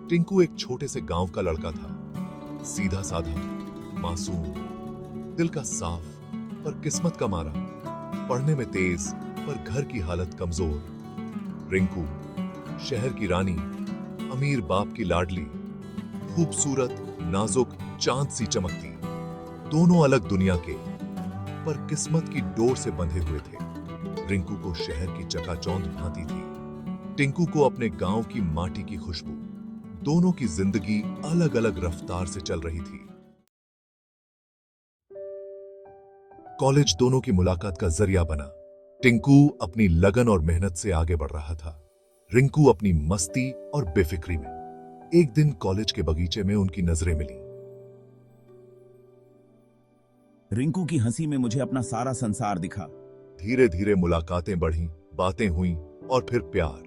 टिंकू एक छोटे से गांव का लड़का था, सीधा साधा, मासूम, दिल का साफ, पर किस्मत का मारा, पढ़ने में तेज पर घर की हालत कमजोर। रिंकू शहर की रानी, अमीर बाप की लाडली, खूबसूरत, नाजुक, चांद सी चमकती, दोनों अलग दुनिया के, पर किस्मत की डोर से बंधे हुए थे। रिंकू को शहर की चकाचौंध भाती थी, टिंकू को अपने गांव की माटी की खुशबू। दोनों की जिंदगी अलग अलग रफ्तार से चल रही थी। कॉलेज दोनों की मुलाकात का जरिया बना। टिंकू अपनी लगन और मेहनत से आगे बढ़ रहा था, रिंकू अपनी मस्ती और बेफिक्री में। एक दिन कॉलेज के बगीचे में उनकी नजरें मिली। रिंकू की हंसी में मुझे अपना सारा संसार दिखा। धीरे धीरे मुलाकातें बढ़ी, बातें हुई और फिर प्यार।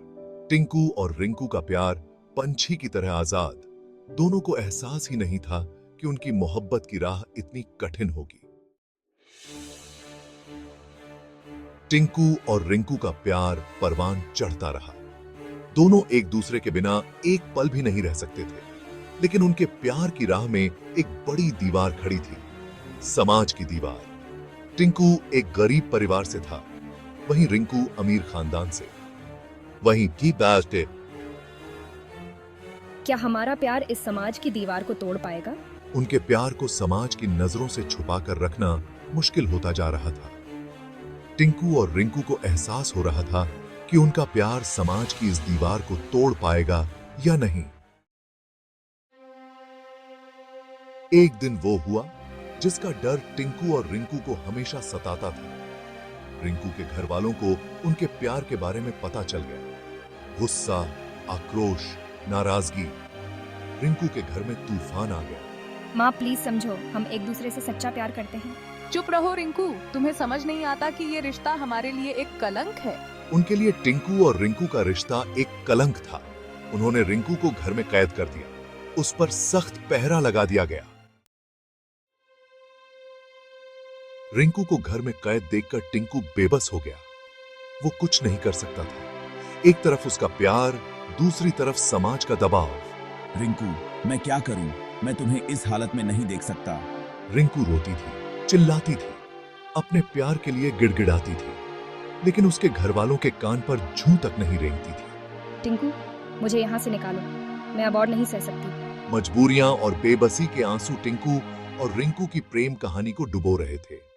टिंकू और रिंकू का प्यार पंछी की तरह आजाद। दोनों को एहसास ही नहीं था कि उनकी मोहब्बत की राह इतनी कठिन होगी। टिंकू और रिंकू का प्यार परवान चढ़ता रहा। दोनों एक दूसरे के बिना एक पल भी नहीं रह सकते थे, लेकिन उनके प्यार की राह में एक बड़ी दीवार खड़ी थी, समाज की दीवार। टिंकू एक गरीब परिवार से था, वहीं रिंकू अमीर खानदान से। वहीं की बात है, क्या हमारा प्यार इस समाज की दीवार को तोड़ पाएगा? उनके प्यार को समाज की नजरों से छुपाकर रखना मुश्किल होता जा रहा था। टिंकू और रिंकू को एहसास हो रहा था कि उनका प्यार समाज की इस दीवार को तोड़ पाएगा या नहीं। एक दिन वो हुआ जिसका डर टिंकू और रिंकू को हमेशा सताता था। रिंकू के घर वालों को उनके प्यार के बारे में पता चल गया। गुस्सा, आक्रोश, नाराजगी। रिंकू के घर में तूफान आ गया। माँ प्लीज समझो, हम एक दूसरे से सच्चा प्यार करते हैं। चुप रहो रिंकू, तुम्हें समझ नहीं आता कि ये रिश्ता हमारे लिए एक कलंक है। उनके लिए टिंकू और रिंकू का रिश्ता एक कलंक था। उन्होंने रिंकू को घर में कैद कर दिया, उस पर सख्त पहरा लगा दिया गया। रिंकू को घर में कैद देखकर टिंकू बेबस हो गया। वो कुछ नहीं कर सकता था। एक तरफ उसका प्यार, दूसरी तरफ समाज का दबाव। रिंकू, मैं क्या करूं? मैं तुम्हें इस हालत में नहीं देख सकता। रिंकू रोती थी, चिल्लाती थी, अपने प्यार के लिए गिड़गिड़ाती थी, लेकिन उसके घर वालों के कान पर जूं तक नहीं रेंगती थी। टिंकू, मुझे यहाँ से निकालो, मैं अब और नहीं सह सकती। मजबूरियां और बेबसी के आंसू टिंकू और रिंकू की प्रेम कहानी को डुबो रहे थे।